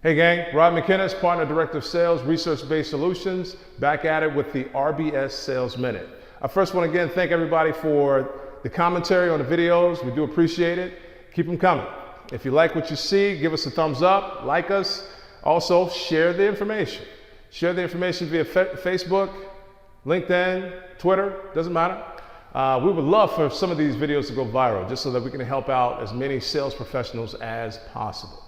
Hey gang, Rob McKinnis, Partner Director of Sales, Research-Based Solutions, back at it with the RBS Sales Minute. I first want to again thank everybody for the commentary on the videos. We do appreciate it. Keep them coming. If you like what you see, give us a thumbs up, like us. Also, share the information. Share the information via Facebook, LinkedIn, Twitter, doesn't matter. We would love for some of these videos to go viral just so that we can help out as many sales professionals as possible.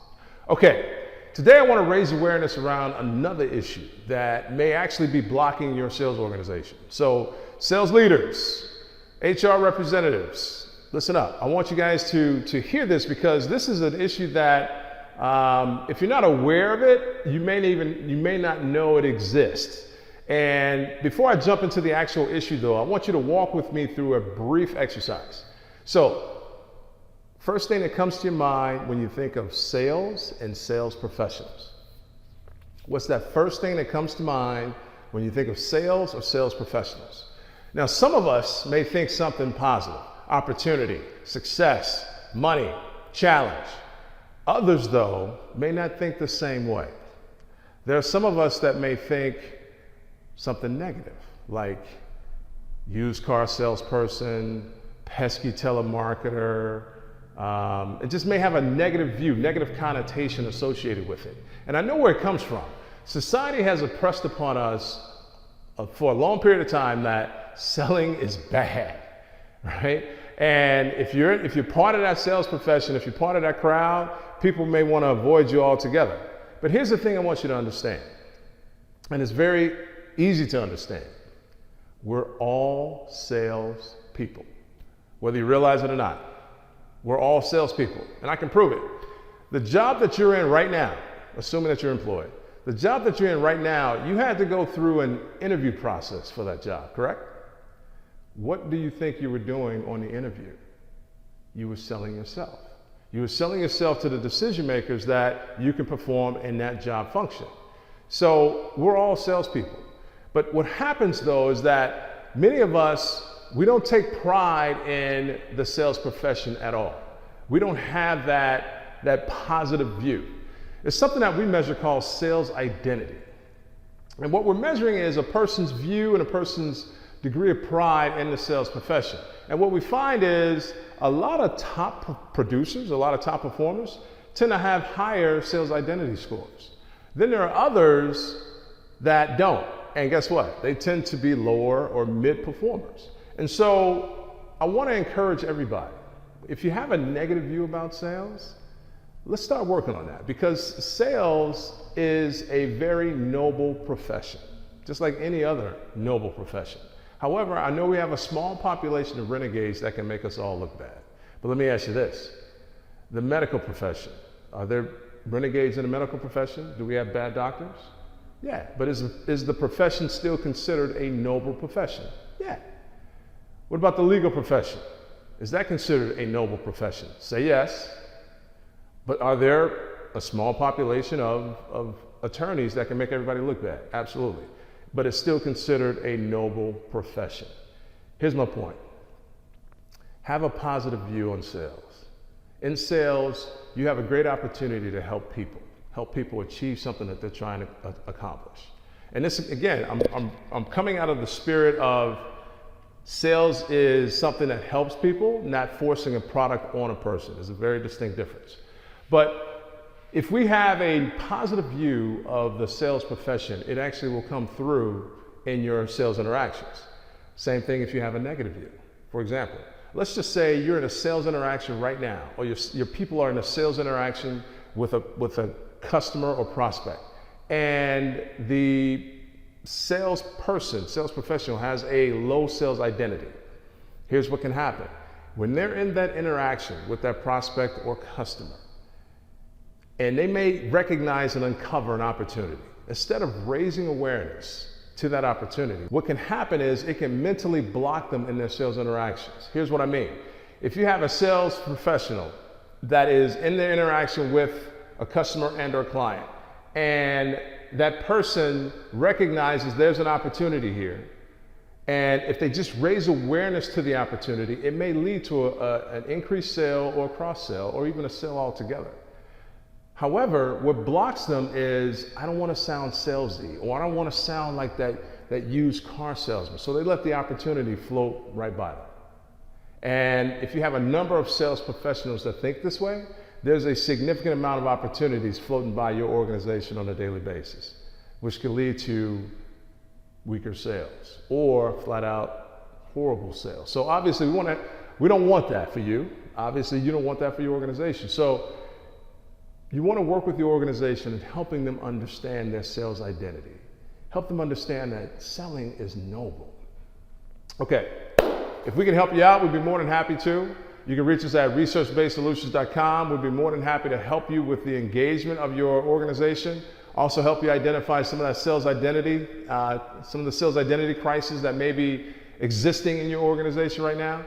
Okay. Today I want to raise awareness around another issue that may actually be blocking your sales organization. So sales leaders, HR representatives, listen up. I want you guys to hear this because this is an issue that if you're not aware of it, you may not know it exists. And before I jump into the actual issue though, I want you to walk with me through a brief exercise. So first thing that comes to your mind when you think of sales and sales professionals. What's that first thing that comes to mind when you think of sales or sales professionals? Now, some of us may think something positive, opportunity, success, money, challenge. Others, though, may not think the same way. There are some of us that may think something negative, like used car salesperson, pesky telemarketer. It just may have a negative view, negative connotation associated with it. And I know where it comes from. Society has impressed upon us for a long period of time that selling is bad, right? And if you're part of that sales profession, if you're part of that crowd, people may want to avoid you altogether. But here's the thing I want you to understand, and it's very easy to understand. We're all sales people, whether you realize it or not. We're all salespeople, and I can prove it. The job that you're in right now, assuming that you're employed, the job that you're in right now, you had to go through an interview process for that job, correct? What do you think you were doing on the interview? You were selling yourself. You were selling yourself to the decision makers that you can perform in that job function. So we're all salespeople. But what happens though is that many of us, we don't take pride in the sales profession at all. We don't have that positive view. It's something that we measure called sales identity. And what we're measuring is a person's view and a person's degree of pride in the sales profession. And what we find is a lot of top producers, a lot of top performers tend to have higher sales identity scores. Then there are others that don't. And guess what? They tend to be lower or mid performers. And so I want to encourage everybody, if you have a negative view about sales, let's start working on that, because sales is a very noble profession, just like any other noble profession. However, I know we have a small population of renegades that can make us all look bad. But let me ask you this, the medical profession, are there renegades in the medical profession? Do we have bad doctors? Yeah, but is the profession still considered a noble profession? Yeah. What about the legal profession? Is that considered a noble profession? Say yes. But are there a small population of attorneys that can make everybody look bad? Absolutely. But it's still considered a noble profession. Here's my point. Have a positive view on sales. In sales, you have a great opportunity to help people achieve something that they're trying to accomplish. And this, again, I'm coming out of the spirit of sales is something that helps people, not forcing a product on a person. There's a very distinct difference. But if we have a positive view of the sales profession, it actually will come through in your sales interactions. Same thing if you have a negative view. For example, let's just say you're in a sales interaction right now, or your people are in a sales interaction with a customer or prospect, and the sales professional has a low sales identity. Here's what can happen. When they're in that interaction with that prospect or customer, and they may recognize and uncover an opportunity, instead of raising awareness to that opportunity, what can happen is it can mentally block them in their sales interactions. Here's what I mean. If you have a sales professional that is in their interaction with a customer and or client, and that person recognizes there's an opportunity here, and if they just raise awareness to the opportunity, it may lead to an increased sale or cross sale or even a sale altogether. However, what blocks them is, I don't want to sound salesy, or I don't want to sound like that used car salesman. So they let the opportunity float right by them. And if you have a number of sales professionals that think this way, there's a significant amount of opportunities floating by your organization on a daily basis, which can lead to weaker sales or flat out horrible sales. So obviously we don't want that for you. Obviously you don't want that for your organization. So you want to work with your organization in helping them understand their sales identity. Help them understand that selling is noble. Okay, if we can help you out, we'd be more than happy to. You can reach us at researchbasedsolutions.com. We'd be more than happy to help you with the engagement of your organization. Also help you identify some of that sales identity, some of the sales identity crises that may be existing in your organization right now.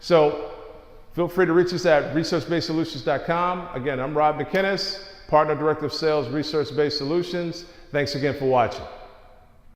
So feel free to reach us at researchbasedsolutions.com. Again, I'm Rob McInnes, Partner Director of Sales, Research Based Solutions. Thanks again for watching.